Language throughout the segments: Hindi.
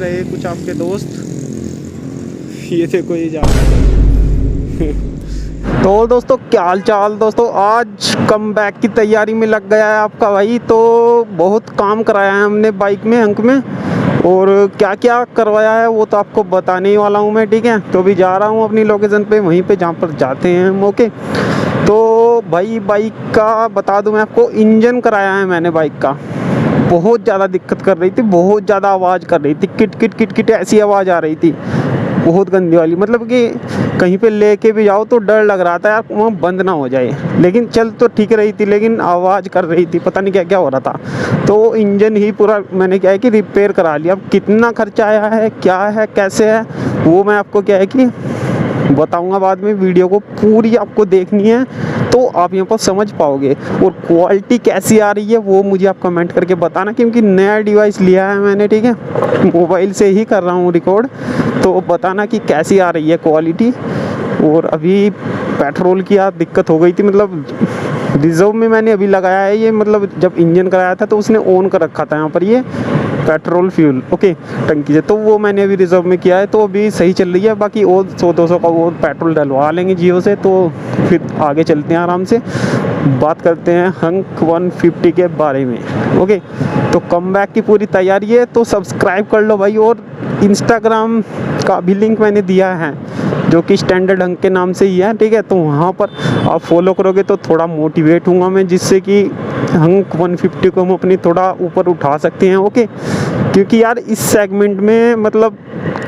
रहे कुछ आपके दोस्त। ये देखो ये जा रहा है। तो दोस्तों क्या हाल चाल दोस्तों, आज कम बैक की तैयारी में लग गया है आपका भाई। तो बहुत काम कराया है हमने बाइक में, अंक में, और क्या क्या करवाया है वो तो आपको बताने ही वाला हूँ मैं, ठीक है। तो अभी जा रहा हूँ अपनी लोकेशन पे, वहीं पे जहाँ पर जाते हैं हम, ओके। तो भाई बाइक का बता दूँ मैं आपको, इंजन कराया है मैंने बाइक का। बहुत ज़्यादा दिक्कत कर रही थी, बहुत ज़्यादा आवाज़ कर रही थी, किट किट किट किट ऐसी आवाज़ आ रही थी, बहुत गंदी वाली। मतलब कि कहीं पे लेके भी जाओ तो डर लग रहा था यार वहाँ बंद ना हो जाए। लेकिन चल तो ठीक रही थी, लेकिन आवाज़ कर रही थी, पता नहीं क्या क्या हो रहा था। तो इंजन ही पूरा मैंने क्या है कि रिपेयर करा लिया। अब कितना खर्चा आया है, क्या है, कैसे है, वो मैं आपको क्या है कि बताऊंगा बाद में। वीडियो को पूरी आपको देखनी है तो आप यहाँ पर समझ पाओगे। और क्वालिटी कैसी आ रही है वो मुझे आप कमेंट करके बताना, क्योंकि नया डिवाइस लिया है मैंने, ठीक है। मोबाइल से ही कर रहा हूँ रिकॉर्ड, तो बताना कि कैसी आ रही है क्वालिटी। और अभी पेट्रोल की यार दिक्कत हो गई थी, मतलब रिजर्व में मैंने अभी लगाया है ये। मतलब जब इंजन कराया था तो उसने ऑन कर रखा था यहाँ पर ये पेट्रोल फ्यूल, ओके, टंकी से। तो वो मैंने अभी रिजर्व में किया है, तो अभी सही चल रही है। बाकी और 100-200 का वो पेट्रोल डलवा लेंगे जियो से, तो फिर आगे चलते हैं आराम से। बात करते हैं हंक 150 के बारे में, ओके। तो कम बैक की पूरी तैयारी है, तो सब्सक्राइब कर लो भाई। और इंस्टाग्राम का भी लिंक मैंने दिया है, जो कि स्टैंडर्ड हंक के नाम से ही है, ठीक है। तो वहाँ पर आप फॉलो करोगे तो थोड़ा मोटिवेट होऊंगा मैं, जिससे कि हंक 150 को हम अपनी थोड़ा ऊपर उठा सकते हैं, ओके। क्योंकि यार इस सेगमेंट में मतलब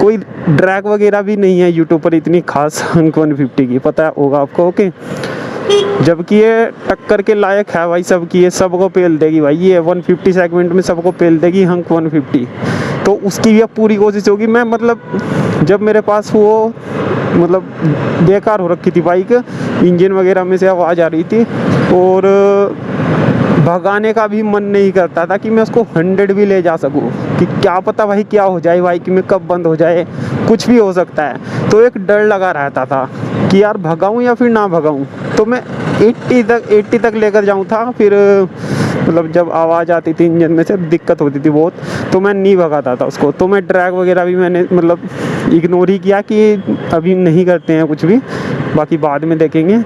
कोई ड्रैग वगैरह भी नहीं है यूट्यूब पर इतनी खास हंक 150 की, पता होगा आपको, ओके। जबकि ये टक्कर के लायक है भाई सबकी, ये सबको पेल देगी भाई, ये 150 सेगमेंट में सबको पेल देगी हंक 150। तो उसकी भी अब पूरी कोशिश होगी। मैं मतलब जब मेरे पास वो मतलब बेकार हो रखी थी बाइक, इंजन वगैरह में से आवाज़ आ रही थी, और भगाने का भी मन नहीं करता था कि मैं उसको 100 भी ले जा सकूं, कि क्या पता भाई क्या हो जाए बाइक में, कब बंद हो जाए, कुछ भी हो सकता है। तो एक डर लगा रहता था कि यार भगाऊं या फिर ना भगाऊं। तो मैं 80 तक लेकर जाऊं था, फिर मतलब जब आवाज़ आती थी इंजन में से दिक्कत होती थी बहुत, तो मैं नहीं भगाता था उसको। तो मैं ड्रैग वगैरह भी मैंने मतलब इग्नोर ही किया कि अभी नहीं करते हैं कुछ भी, बाकी बाद में देखेंगे।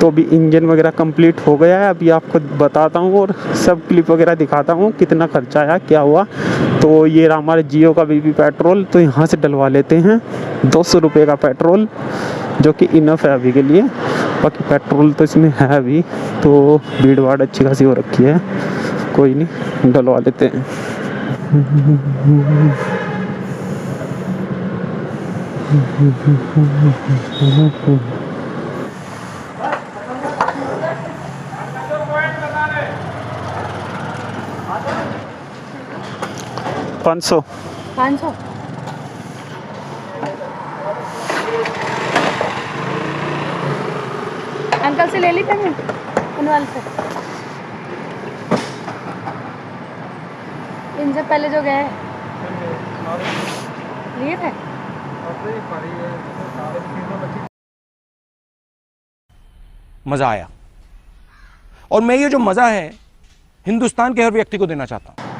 तो अभी इंजन वगैरह कंप्लीट हो गया है, अभी आपको बताता हूँ और सब क्लिप वगैरह दिखाता हूँ कितना खर्चा आया, क्या हुआ। तो ये रहा हमारे जियो का बीबी पेट्रोल, तो यहाँ से डलवा लेते हैं 200 रुपये का पेट्रोल, जो कि इनफ है अभी के लिए। बाकी पेट्रोल तो इसमें है अभी, तो भीड़ भाड़ अच्छी खासी हो रखी है, कोई नहीं डलवा लेते हैं। 500 अंकल से ले ली पेमेंट अनवाल से, इनसे पहले जो गए लिए थे। मज़ा आया, और मैं ये जो मज़ा है हिंदुस्तान के हर व्यक्ति को देना चाहता हूँ।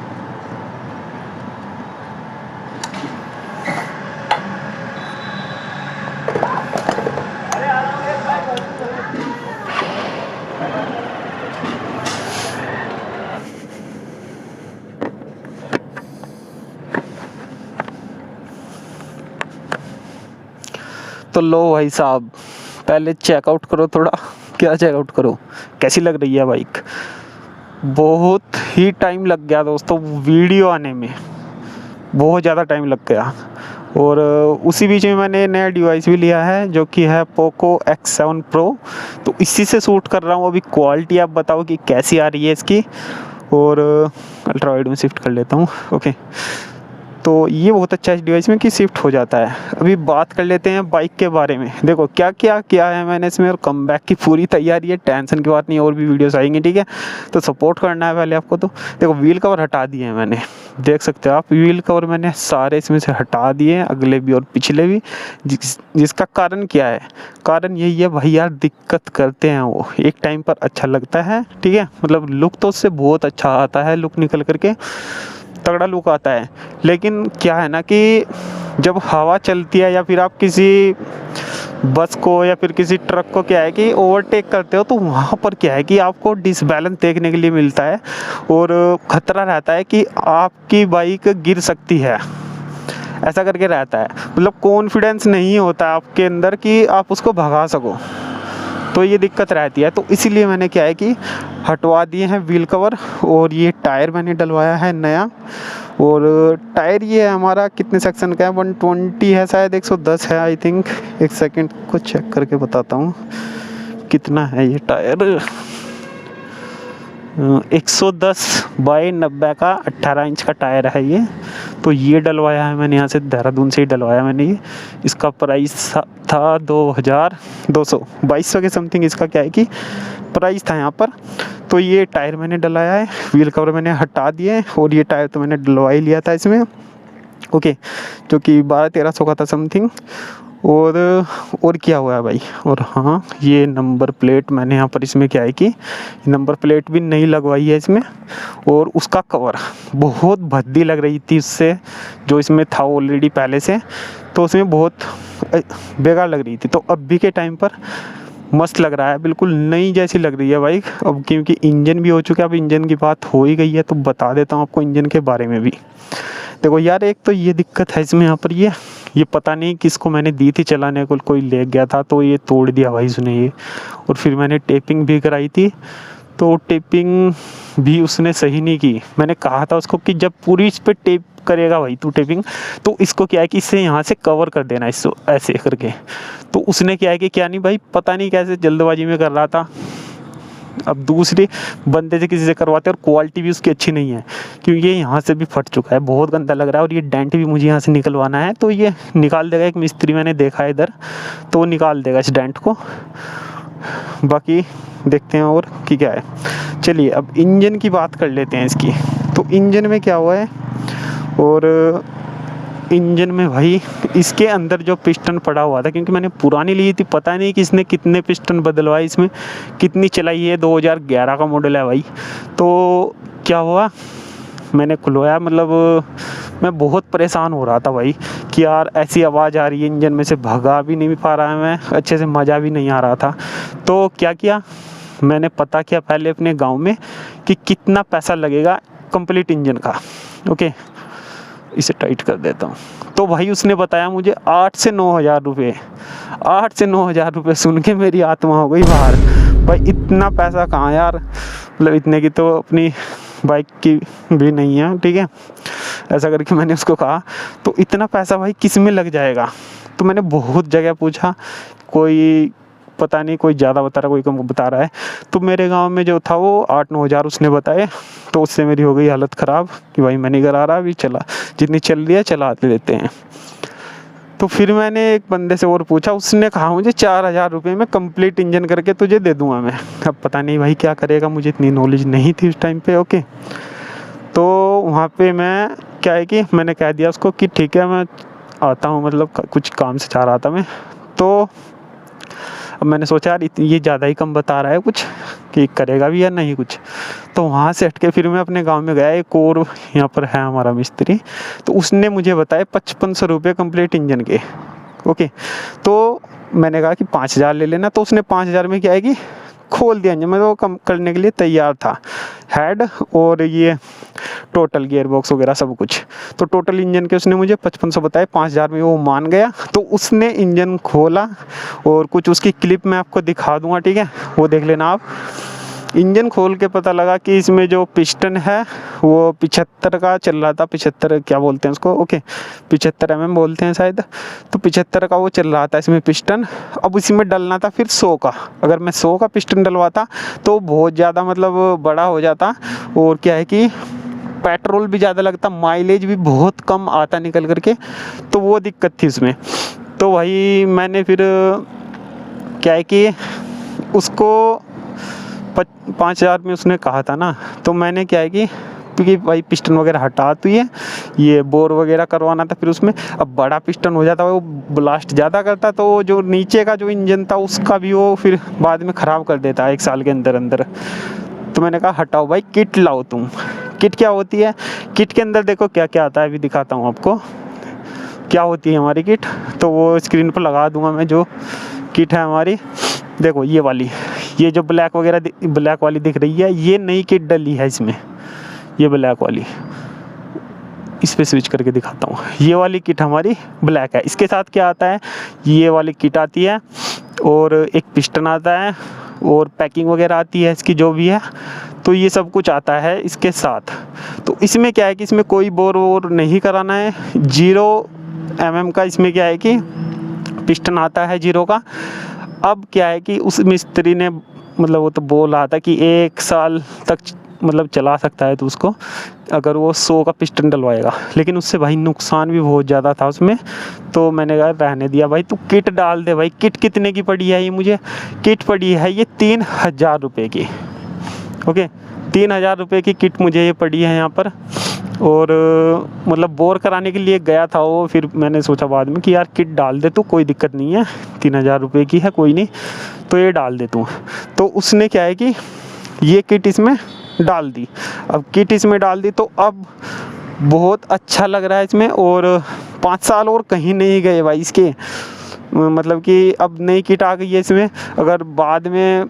तो लो भाई साहब, पहले चेकआउट करो थोड़ा, क्या चेकआउट करो, कैसी लग रही है बाइक। बहुत ही टाइम लग गया दोस्तों वीडियो आने में, बहुत ज़्यादा टाइम लग गया। और उसी बीच में मैंने नया डिवाइस भी लिया है, जो कि है पोको X7 Pro। तो इसी से शूट कर रहा हूँ अभी। क्वालिटी आप बताओ कि कैसी आ रही है इसकी। और अल्ट्रा वाइड में शिफ्ट कर लेता हूँ, ओके। तो ये बहुत अच्छा है इस डिवाइस में कि शिफ्ट हो जाता है। अभी बात कर लेते हैं बाइक के बारे में। देखो क्या क्या किया है मैंने इसमें, और कम बैक की पूरी तैयारी है, टेंशन की बात नहीं, और भी वीडियोस आएंगे, ठीक है। तो सपोर्ट करना है पहले आपको। तो देखो व्हील कवर हटा दिए हैं मैंने, देख सकते हो आप, व्हील कवर मैंने सारे इसमें से हटा दिए हैं, अगले भी और पिछले भी। जिसका कारण क्या है, कारण यही है भाई यार, दिक्कत करते हैं वो, एक टाइम पर अच्छा लगता है, ठीक है। मतलब लुक तो उससे बहुत अच्छा आता है, लुक निकल करके। तगड़ा लुक आता है। लेकिन क्या है ना कि जब हवा चलती है या फिर आप किसी बस को या फिर किसी ट्रक को क्या है कि ओवरटेक करते हो, तो वहाँ पर क्या है कि आपको डिसबैलेंस देखने के लिए मिलता है और ख़तरा रहता है कि आपकी बाइक गिर सकती है, ऐसा करके रहता है। मतलब कॉन्फिडेंस नहीं होता आपके अंदर कि आप उसको भगा सको, तो ये दिक्कत रहती है। तो इसीलिए मैंने क्या है कि हटवा दिए हैं व्हील कवर, और ये टायर मैंने डलवाया है नया। और टायर ये है हमारा कितने सेक्शन का है, 120 है शायद, 110 है आई थिंक। एक सेकंड को चेक करके बताता हूँ कितना है ये टायर। 110 बाई 90 का 18 इंच का टायर है ये। तो ये डलवाया है मैंने यहाँ से, देहरादून से ही डलवाया मैंने ये। इसका प्राइस था 2200 के समथिंग इसका क्या है कि प्राइस था यहाँ पर। तो ये टायर मैंने डलाया है, व्हील कवर मैंने हटा दिए, और ये टायर तो मैंने डलवा ही लिया था इसमें, ओके, जो कि 1200-1300 का था समथिंग। और क्या हुआ है भाई, और हाँ, ये नंबर प्लेट मैंने यहाँ पर इसमें क्या है कि नंबर प्लेट भी नहीं लगवाई है इसमें। और उसका कवर बहुत भद्दी लग रही थी उससे, जो इसमें था ऑलरेडी पहले से, तो उसमें बहुत बेकार लग रही थी। तो अभी के टाइम पर मस्त लग रहा है, बिल्कुल नई जैसी लग रही है बाइक। अब क्योंकि इंजन भी हो चुका है, अब इंजन की बात हो ही गई है, तो बता देता हूँ आपको इंजन के बारे में भी। देखो यार, एक तो ये दिक्कत है इसमें, यहाँ पर ये पता नहीं किसको मैंने दी थी चलाने को, कोई ले गया था तो ये तोड़ दिया भाई उसने ये। और फिर मैंने टेपिंग भी कराई थी, तो टेपिंग भी उसने सही नहीं की। मैंने कहा था उसको कि जब पूरी इस पर टेप करेगा भाई तू टेपिंग, तो इसको क्या है कि इससे यहाँ से कवर कर देना इसको ऐसे करके। तो उसने क्या है कि क्या नहीं भाई, पता नहीं कैसे जल्दबाजी में कर रहा था। अब दूसरे बंदे से किसी से करवाते, और क्वालिटी भी उसकी अच्छी नहीं है, क्योंकि ये यहाँ से भी फट चुका है, बहुत गंदा लग रहा है। और ये डेंट भी मुझे यहाँ से निकलवाना है, तो ये निकाल देगा एक मिस्त्री, मैंने देखा है इधर, तो वो निकाल देगा इस डेंट को। बाकी देखते हैं और कि क्या है। चलिए अब इंजन की बात कर लेते हैं इसकी। तो इंजन में क्या हुआ है, और इंजन में भाई इसके अंदर जो पिस्टन पड़ा हुआ था, क्योंकि मैंने पुरानी ली थी, पता नहीं कि इसने कितने पिस्टन बदलवाए, इसमें कितनी चलाई है। 2011 का मॉडल है भाई। तो क्या हुआ, मैंने खुलवाया, मतलब मैं बहुत परेशान हो रहा था भाई कि यार ऐसी आवाज़ आ रही है इंजन में से, भगा भी नहीं पा रहा है मैं अच्छे से, मज़ा भी नहीं आ रहा था। तो क्या किया, मैंने पता किया पहले अपने गाँव में कि कितना पैसा लगेगा कंप्लीट इंजन का, ओके। इसे टाइट कर देता हूँ। तो भाई उसने बताया मुझे 8 से 9 हज़ार रुपये। 8 से 9 हज़ार रुपये सुन के मेरी आत्मा हो गई बाहर। भाई इतना पैसा कहाँ यार, मतलब इतने की तो अपनी बाइक की भी नहीं है, ठीक है। ऐसा करके मैंने उसको कहा, तो इतना पैसा भाई किस में लग जाएगा। तो मैंने बहुत जगह पूछा, कोई पता नहीं, कोई ज़्यादा बता रहा, कोई कम बता रहा है। तो मेरे गांव में जो था वो 8-9 हज़ार उसने बताए। तो उससे मेरी हो गई हालत ख़राब कि भाई मैं नहीं करा रहा, अभी चला, जितनी चल रही है चला लेते हैं। तो फिर मैंने एक बंदे से और पूछा, उसने कहा मुझे 4,000 रुपये में कंप्लीट इंजन करके तुझे दे दूँगा मैं। अब पता नहीं भाई क्या करेगा, मुझे इतनी नॉलेज नहीं थी उस टाइम पे, ओके। तो वहाँ पे मैं क्या है कि मैंने कह दिया उसको कि ठीक है मैं आता हूँ, मतलब कुछ काम से चाह रहा था मैं। तो अब मैंने सोचा यार ये ज़्यादा ही कम बता रहा है कुछ, कि करेगा भी या नहीं कुछ। तो वहाँ से हट के फिर मैं अपने गांव में गया, एक और यहाँ पर है हमारा मिस्त्री, तो उसने मुझे बताया 5500 रुपये कंप्लीट इंजन के, ओके। तो मैंने कहा कि 5000 ले लेना। तो उसने 5000 में क्या है कि खोल दिया इंजन, मैं तो कम करने के लिए तैयार था, हेड और ये टोटल गियर बॉक्स वगैरह सब कुछ। तो टोटल इंजन के उसने मुझे 5500 बताए, 5000 में वो मान गया। तो उसने इंजन खोला, और कुछ उसकी क्लिप मैं आपको दिखा दूंगा, ठीक है, वो देख लेना आप। इंजन खोल के पता लगा कि इसमें जो पिस्टन है वो 75 का चल रहा था, 75 क्या बोलते हैं उसको, ओके 75 mm बोलते हैं शायद। तो 75 का वो चल रहा था इसमें पिस्टन। अब इसमें डलना था फिर 100 का। अगर मैं 100 का पिस्टन डलवाता तो बहुत ज़्यादा मतलब बड़ा हो जाता, और क्या है कि पेट्रोल भी ज़्यादा लगता, माइलेज भी बहुत कम आता निकल करके, तो वो दिक्कत थी उसमें। तो वही मैंने फिर क्या है कि उसको 5000 में उसने कहा था ना, तो मैंने क्या है कि क्योंकि भाई पिस्टन वगैरह हटा तो ये बोर वगैरह करवाना था, फिर उसमें अब बड़ा पिस्टन हो जाता, वो ब्लास्ट ज़्यादा करता, तो जो नीचे का जो इंजन था उसका भी वो फिर बाद में ख़राब कर देता 1 साल के अंदर अंदर। तो मैंने कहा हटाओ भाई, किट लाओ तुम, किट क्या होती है, किट के अंदर देखो क्या क्या आता है, अभी दिखाता हूँ आपको क्या होती है हमारी किट। तो वो स्क्रीन पर लगा दूंगा मैं, जो किट है हमारी। देखो ये वाली, ये जो ब्लैक वगैरह ब्लैक वाली दिख रही है, ये नई किट डली है इसमें, ये ब्लैक वाली। इस पे स्विच करके दिखाता हूँ, ये वाली किट हमारी ब्लैक है। इसके साथ क्या आता है, ये वाली किट आती है और एक पिस्टन आता है और पैकिंग वगैरह आती है इसकी जो भी है। तो ये सब कुछ आता है इसके साथ। तो इसमें क्या है कि इसमें कोई बोर वोर नहीं कराना है। 0 mm का इसमें क्या है कि पिस्टन आता है 0 का। अब क्या है कि उस मिस्त्री ने मतलब वो तो बोल रहा था कि 1 साल तक मतलब चला सकता है तो उसको, अगर वो 100 का पिस्टन डलवाएगा। लेकिन उससे भाई नुकसान भी बहुत ज़्यादा था उसमें, तो मैंने कहा रहने दिया भाई, तू किट डाल दे भाई। किट कितने की पड़ी है ये मुझे, किट पड़ी है ये 3000 रुपये की। ओके, 3000 रुपये की किट मुझे ये पड़ी है यहाँ पर। और मतलब बोर कराने के लिए गया था वो, फिर मैंने सोचा बाद में कि यार किट डाल दे तू, कोई दिक्कत नहीं है, 3000 रुपये की है, कोई नहीं, तो ये डाल दे तू। तो उसने क्या है कि ये किट इसमें डाल दी। अब किट इसमें डाल दी तो अब बहुत अच्छा लग रहा है इसमें। और 5 साल और कहीं नहीं गए भाई इसके, मतलब कि अब नई किट आ गई है इसमें। अगर बाद में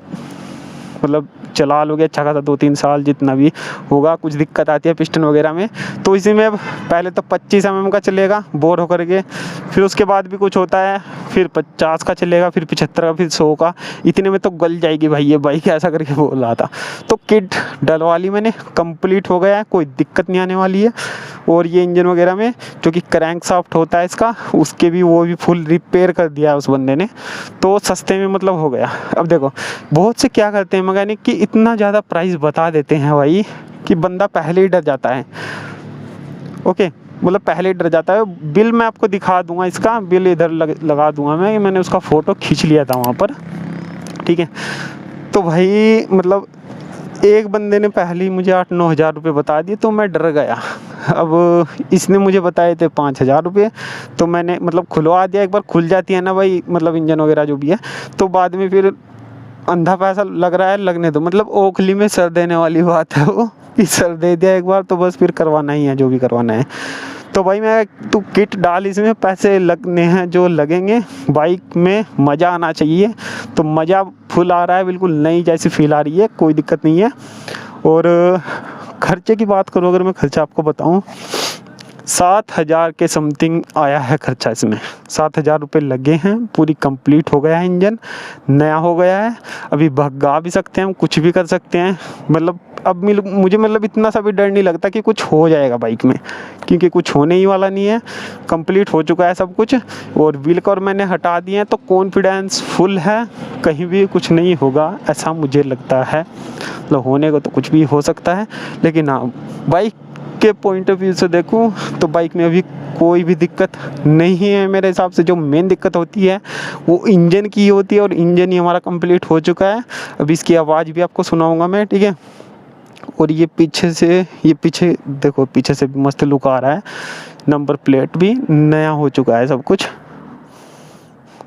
मतलब चला लोगे अच्छा खासा 2-3 साल जितना भी होगा, कुछ दिक्कत आती है पिस्टन वगैरह में, तो इसी में पहले तो 25 mm का चलेगा बोर होकर के, फिर उसके बाद भी कुछ होता है, फिर 50 का चलेगा, फिर 75 का, फिर 100 का। इतने में तो गल जाएगी भाई ये बाइक, ऐसा करके बोल रहा था। तो किट डलवा ली मैंने, कंप्लीट हो गया है, कोई दिक्कत नहीं आने वाली है। और ये इंजन वगैरह में जो कि क्रैंक शाफ्ट होता है इसका, उसके भी वो भी फुल रिपेयर कर दिया है उस बंदे ने, तो सस्ते में मतलब हो गया। अब देखो बहुत से क्या करते हैं मैकेनिक कि इतना ज़्यादा प्राइस बता देते हैं भाई कि बंदा पहले ही डर जाता है। ओके, मतलब पहले ही डर जाता है। बिल मैं आपको दिखा दूंगा, इसका बिल इधर लगा दूंगा मैंने उसका फ़ोटो खींच लिया था वहाँ पर, ठीक है। तो भाई मतलब एक बंदे ने पहले ही मुझे 8-9 हज़ार रुपये बता दिए, तो मैं डर गया। अब इसने मुझे बताए थे 5000 रुपये, तो मैंने मतलब खुलवा दिया। एक बार खुल जाती है ना भाई, मतलब इंजन वगैरह जो भी है, तो बाद में फिर अंधा पैसा लग रहा है, लगने दो। मतलब ओखली में सर देने वाली बात है वो, कि सर दे दिया एक बार तो बस फिर करवाना ही है जो भी करवाना है। तो भाई मैं तू किट डाल, इसमें पैसे लगने हैं जो लगेंगे, बाइक में मज़ा आना चाहिए। तो मज़ा फुल आ रहा है, बिल्कुल नई जैसी फील आ रही है, कोई दिक्कत नहीं है। और खर्चे की बात करूँ अगर मैं खर्चा आपको बताऊँ, 7000 के समथिंग आया है खर्चा इसमें। 7000 रुपये लगे हैं, पूरी कंप्लीट हो गया है, इंजन नया हो गया है। अभी भगा भी सकते हैं हम, कुछ भी कर सकते हैं। मतलब अब मुझे मतलब इतना सा भी डर नहीं लगता कि कुछ हो जाएगा बाइक में, क्योंकि कुछ होने ही वाला नहीं है, कंप्लीट हो चुका है सब कुछ। और व्हील कवर मैंने हटा दिए हैं, तो कॉन्फिडेंस फुल है, कहीं भी कुछ नहीं होगा ऐसा मुझे लगता है। मतलब होने को तो कुछ भी हो सकता है, लेकिन हाँ बाइक के पॉइंट ऑफ व्यू से देखूं तो बाइक में अभी कोई भी दिक्कत नहीं है मेरे हिसाब से। जो मेन दिक्कत होती है वो इंजन की होती है, और इंजन ही हमारा कंप्लीट हो चुका है। अभी इसकी आवाज़ भी आपको सुनाऊंगा मैं, ठीक है। और ये पीछे से, ये पीछे देखो, पीछे से भी मस्त लुक आ रहा है, नंबर प्लेट भी नया हो चुका है सब कुछ,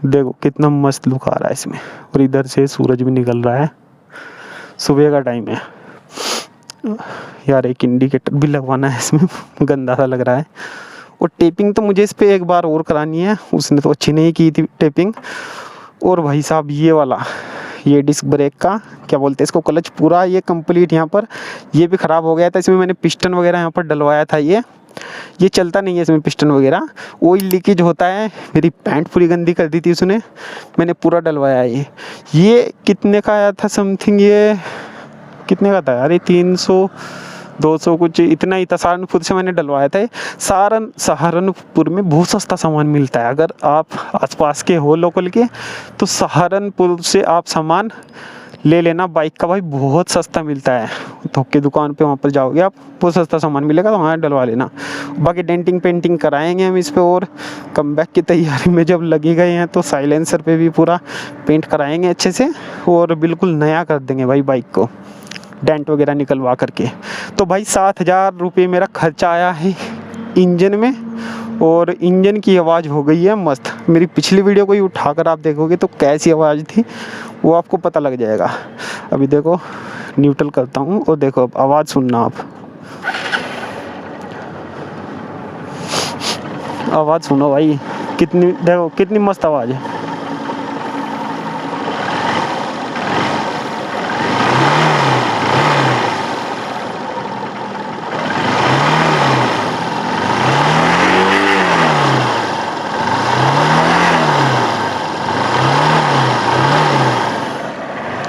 देखो कितना मस्त लुक आ रहा है इसमें। और इधर से सूरज भी निकल रहा है, सुबह का टाइम है यार। एक इंडिकेटर भी लगवाना है इसमें, गंदा सा लग रहा है। और टेपिंग तो मुझे इस पर एक बार और करानी है, उसने तो अच्छी नहीं की थी टेपिंग। और भाई साहब ये वाला, ये डिस्क ब्रेक का क्या बोलते हैं इसको, क्लच पूरा ये कंप्लीट यहाँ पर ये भी ख़राब हो गया था। इसमें मैंने पिस्टन वगैरह यहाँ पर डलवाया था, ये चलता नहीं है इसमें पिस्टन वगैरह, ऑयल लीकेज होता है। मेरी पैंट पूरी गंदी कर दी थी उसने, मैंने पूरा डलवाया है। ये कितने का आया था समथिंग, ये कितने का था यार, ये 300-200 कुछ इतना ही था। सहारनपुर से मैंने डलवाया था। सहारनपुर में बहुत सस्ता सामान मिलता है, अगर आप आसपास के हो लोकल के, तो सहारनपुर से आप सामान ले लेना बाइक का भाई, बहुत सस्ता मिलता है। थोक की दुकान पे वहाँ पर जाओगे आप, बहुत सस्ता सामान मिलेगा, तो वहाँ डलवा लेना। बाकी डेंटिंग पेंटिंग कराएंगे हम इस पे, और कमबैक की तैयारी में जब लगे गए हैं तो साइलेंसर पे भी पूरा पेंट कराएंगे अच्छे से, और बिल्कुल नया कर देंगे भाई बाइक को, डेंट वगैरह निकलवा करके। तो भाई 7000 रुपये मेरा खर्चा आया है इंजन में, और इंजन की आवाज़ हो गई है मस्त। मेरी पिछली वीडियो को ही उठाकर आप देखोगे तो कैसी आवाज़ थी वो आपको पता लग जाएगा। अभी देखो न्यूट्रल करता हूँ, और देखो अब आवाज़ सुनना आप, आवाज़ सुनो भाई, कितनी देखो कितनी मस्त आवाज़ है।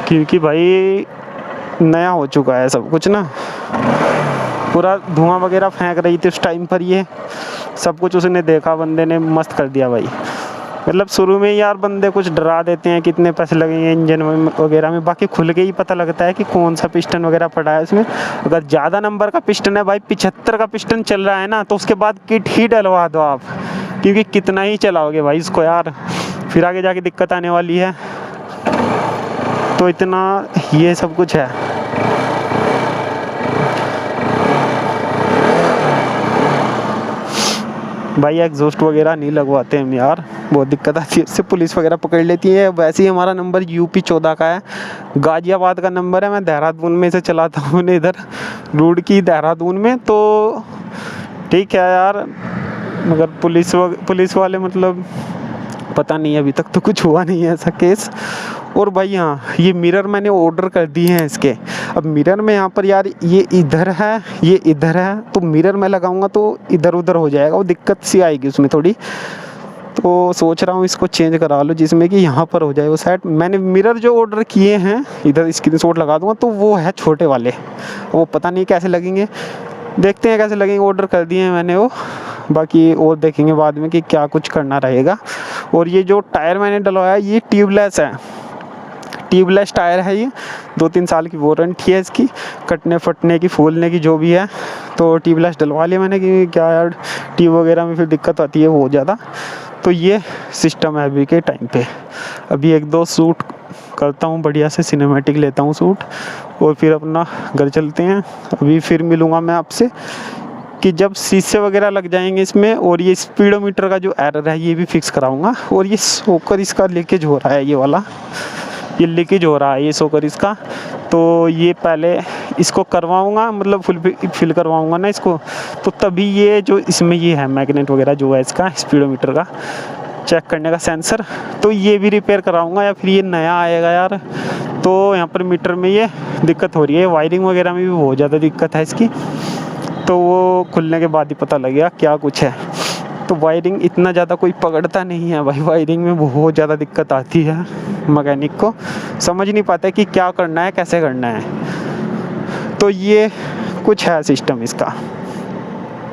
क्योंकि भाई नया हो चुका है सब कुछ ना, पूरा धुआं वगैरह फेंक रही थी उस टाइम पर, ये सब कुछ उसने देखा, बंदे ने मस्त कर दिया भाई। मतलब शुरू में यार बंदे कुछ डरा देते हैं कितने पैसे लगेंगे इंजन वगैरह में, बाकी खुल के ही पता लगता है कि कौन सा पिस्टन वगैरह पड़ा है उसमें। अगर ज़्यादा नंबर का पिस्टन है भाई, 75 का पिस्टन चल रहा है ना, तो उसके बाद किट ही डलवा दो आप, क्योंकि कितना ही चलाओगे भाई इसको यार, फिर आगे जाके दिक्कत आने वाली है। तो इतना ये सब कुछ है। भाई एग्जॉस्ट वगैरह नहीं लगवाते हम यार, बहुत दिक्कत आती है इससे, पुलिस वगैरह पकड़ लेती है। वैसे ही हमारा नंबर यूपी 14 का है, गाजियाबाद का नंबर है। मैं देहरादून में से चलाता हूँ इधर रुड़की देहरादून में, तो ठीक है यार। मगर पुलिस वाले मतलब पता नहीं, अभी तक तो कुछ हुआ नहीं है ऐसा केस। और भाई हाँ, ये मिरर मैंने ऑर्डर कर दिए हैं इसके। अब मिरर में यहाँ पर यार ये इधर है, ये इधर है, तो मिरर में लगाऊंगा तो इधर उधर हो जाएगा, वो दिक्कत सी आएगी उसमें थोड़ी। तो सोच रहा हूँ इसको चेंज करा लो, जिसमें कि यहाँ पर हो जाए वो सेट। मैंने मिरर जो ऑर्डर किए हैं, इधर स्क्रीनशॉट लगा दूंगा, तो वो है छोटे वाले, वो पता नहीं कैसे लगेंगे, देखते हैं कैसे लगेंगे। ऑर्डर कर दिए हैं मैंने वो, बाकी और देखेंगे बाद में कि क्या कुछ करना रहेगा। और ये जो टायर मैंने डलवाया ये ट्यूबलेस है, ट्यूबलेस टायर है ये, 2-3 साल की वारंटी है इसकी, कटने फटने की फूलने की जो भी है। तो ट्यूबलेस डलवा लिया मैंने, कि क्या यार ट्यूब वगैरह में फिर दिक्कत आती है बहुत ज़्यादा। तो ये सिस्टम है अभी के टाइम पे। अभी 1-2 शूट करता हूँ बढ़िया से, सिनेमैटिक लेता हूँ शूट, और फिर अपना घर चलते हैं। अभी फिर मिलूँगा मैं आपसे कि जब शीशे वगैरह लग जाएंगे इसमें, और ये स्पीडोमीटर का जो एरर है ये भी फिक्स कराऊंगा। और ये सोकर इसका लीकेज हो रहा है, ये वाला ये लीकेज हो रहा है ये सोकर इसका, तो ये पहले इसको करवाऊंगा, मतलब फिल करवाऊंगा ना इसको, तो तभी ये जो इसमें ये है मैग्नेट वगैरह जो है इसका स्पीडोमीटर का चेक करने का सेंसर, तो ये भी रिपेयर कराऊंगा, या फिर ये नया आएगा यार। तो यहाँ पर मीटर में ये दिक्कत हो रही है, वायरिंग वगैरह में भी बहुत ज़्यादा दिक्कत है इसकी, तो वो खुलने के बाद ही पता लगेगा क्या कुछ है। तो वायरिंग इतना ज़्यादा कोई पकड़ता नहीं है भाई, वायरिंग में बहुत ज़्यादा दिक्कत आती है, मैकेनिक को समझ नहीं पाता कि क्या करना है कैसे करना है। तो ये कुछ है सिस्टम इसका,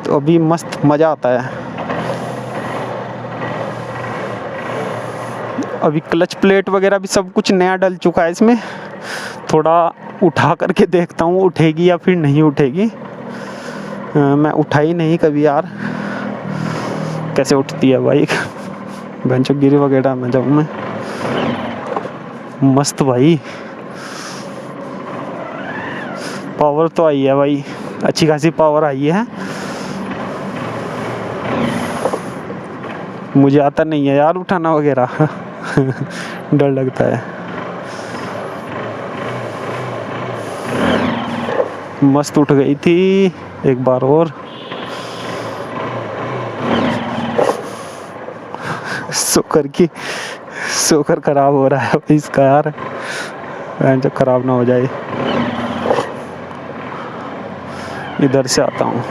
तो अभी मस्त मज़ा आता है। अभी क्लच प्लेट वगैरह भी सब कुछ नया डल चुका है इसमें, थोड़ा उठा करके देखता हूँ उठेगी या फिर नहीं उठेगी। मैं उठाई नहीं कभी यार, कैसे उठती है बाइक, बेंचो गिरी वगैरह में जाऊँ मैं। मस्त भाई, पावर तो आई है भाई, अच्छी खासी पावर आई है। मुझे आता नहीं है यार उठाना वगैरह डर लगता है। मस्त उठ गई थी एक बार और। सोकर खराब हो रहा है इसका यार, जो खराब ना हो जाए। इधर से आता हूँ।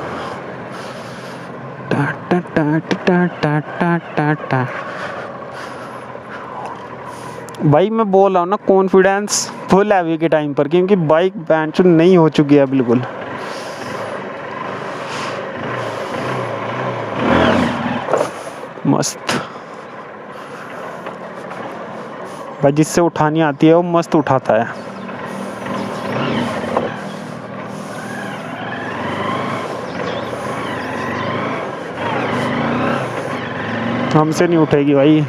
भाई मैं बोल रहा हूँ ना, कॉन्फिडेंस फुल है अभी के टाइम पर, क्योंकि बाइक बैंच नहीं हो चुकी है बिल्कुल। मस्त भाई, जिससे उठानी आती है वो मस्त उठाता है। हमसे नहीं उठेगी भाई,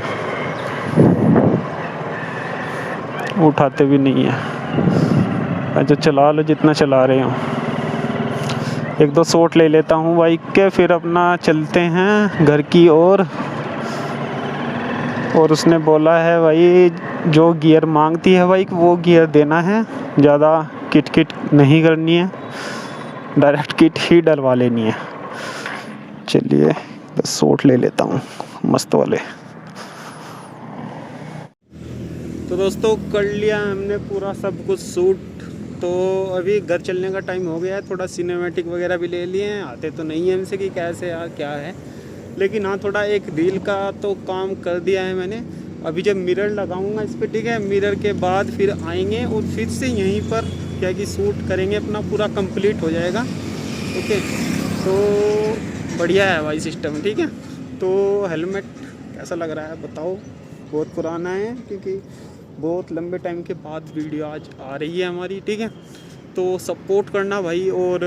उठाते भी नहीं है। अच्छा चला लो जितना चला रहे हो। 1-2 शॉट ले लेता हूँ बाइक के, फिर अपना चलते हैं घर की ओर। और उसने बोला है भाई जो गियर मांगती है बाइक वो गियर देना है, ज़्यादा किट नहीं करनी है। डायरेक्ट किट ही डलवा लेनी है। चलिए 10 सूट ले लेता हूँ मस्त वाले। तो दोस्तों कर लिया हमने पूरा सब कुछ सूट। तो अभी घर चलने का टाइम हो गया है। थोड़ा सिनेमैटिक वगैरह भी ले लिए हैं। आते तो नहीं है हमसे कि कैसे यार क्या है, लेकिन हाँ थोड़ा एक रील का तो काम कर दिया है मैंने। अभी जब मिरर लगाऊंगा इस पर, ठीक है, मिरर के बाद फिर आएंगे और फिर से यहीं पर क्या कि शूट करेंगे, अपना पूरा कंप्लीट हो जाएगा। ओके, तो बढ़िया है भाई सिस्टम, ठीक है। तो हेलमेट कैसा लग रहा है बताओ। बहुत पुराना है क्योंकि बहुत लंबे टाइम के बाद वीडियो आज आ रही है हमारी, ठीक है। तो सपोर्ट करना भाई। और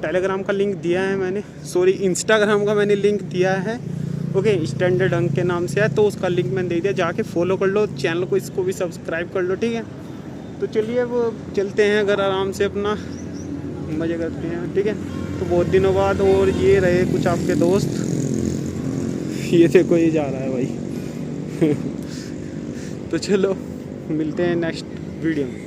टेलीग्राम का लिंक दिया है मैंने, सॉरी इंस्टाग्राम का मैंने लिंक दिया है। ओके, स्टैंडर्ड अंक के नाम से है, तो उसका लिंक मैंने दे दिया, जाके फॉलो कर लो चैनल को, इसको भी सब्सक्राइब कर लो, ठीक है। तो चलिए अब चलते हैं अगर आराम से अपना मज़े करते हैं, ठीक है। तो बहुत दिनों बाद, और ये रहे कुछ आपके दोस्त, ये देखो ये जा रहा है भाई। तो चलो मिलते हैं नेक्स्ट वीडियो में।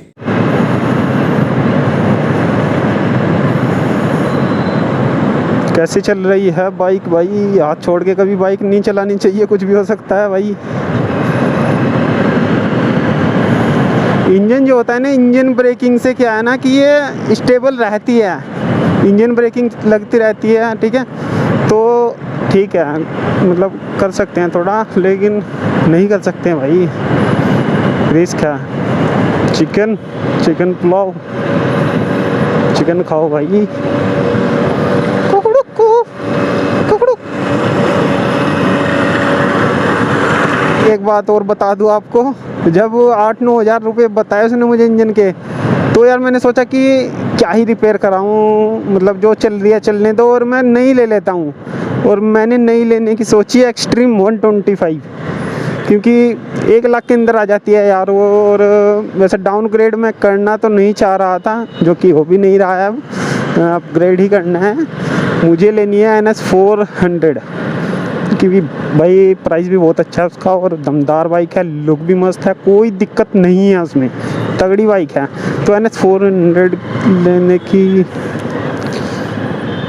कैसे चल रही है बाइक भाई। हाथ छोड़ के कभी बाइक नहीं चलानी चाहिए, कुछ भी हो सकता है भाई। इंजन जो होता है ना, इंजन ब्रेकिंग से क्या है ना कि ये स्टेबल रहती है, इंजन ब्रेकिंग लगती रहती है, ठीक है। तो ठीक है, मतलब कर सकते हैं थोड़ा, लेकिन नहीं कर सकते हैं भाई, रिस्क है। चिकन पुलाव, चिकन खाओ भाई। एक बात और बता दूं आपको, जब 8-9 हज़ार रुपये बताए उसने मुझे इंजन के, तो यार मैंने सोचा कि क्या ही रिपेयर कराऊं, मतलब जो चल रही है चलने दो, और मैं नई ले लेता हूं। और मैंने नई लेने की सोची है एक्सट्रीम 125, क्योंकि 1 लाख के अंदर आ जाती है यार। और वैसे डाउनग्रेड मैं करना तो नहीं चाह रहा था, जो कि हो भी नहीं रहा है, अब अपग्रेड ही करना है। मुझे लेनी है NS 400, क्योंकि भाई प्राइस भी बहुत अच्छा है उसका, और दमदार बाइक है, लुक भी मस्त है, कोई दिक्कत नहीं है उसमें, तगड़ी बाइक है। तो NS 400 लेने की,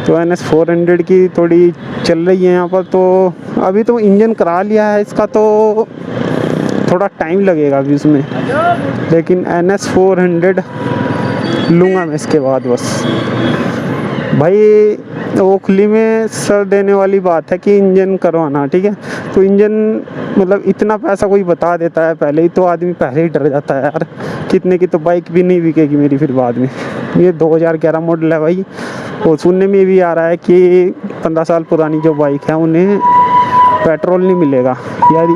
तो NS 400 की थोड़ी चल रही है यहाँ पर। तो अभी तो इंजन करा लिया है इसका, तो थोड़ा टाइम लगेगा अभी उसमें, लेकिन NS 400 लूँगा मैं इसके बाद बस। भाई ओखली में सर देने वाली बात है कि इंजन करवाना, ठीक है। तो इंजन मतलब इतना पैसा कोई बता देता है पहले ही, तो आदमी पहले ही डर जाता है यार, कितने की तो बाइक भी नहीं बिकेगी मेरी फिर बाद में। ये 2011 मॉडल है भाई, और सुनने में भी आ रहा है कि 15 साल पुरानी जो बाइक है उन्हें पेट्रोल नहीं मिलेगा। यार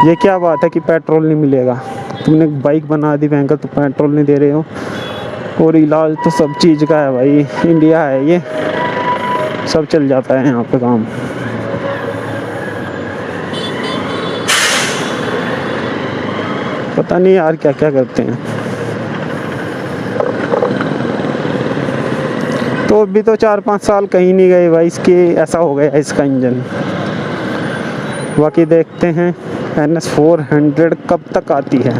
ये क्या बात है कि पेट्रोल नहीं मिलेगा, तुमने बाइक बना दी भयंकर, तो पेट्रोल नहीं दे रहे हो। और इलाज तो सब चीज़ का है भाई, इंडिया है ये, सब चल जाता है यहाँ पे काम। पता नहीं यार क्या क्या करते हैं। तो अभी तो 4-5 साल कहीं नहीं गए भाई इसके, ऐसा हो गया इसका इंजन। बाकी देखते हैं NS 400 कब तक आती है।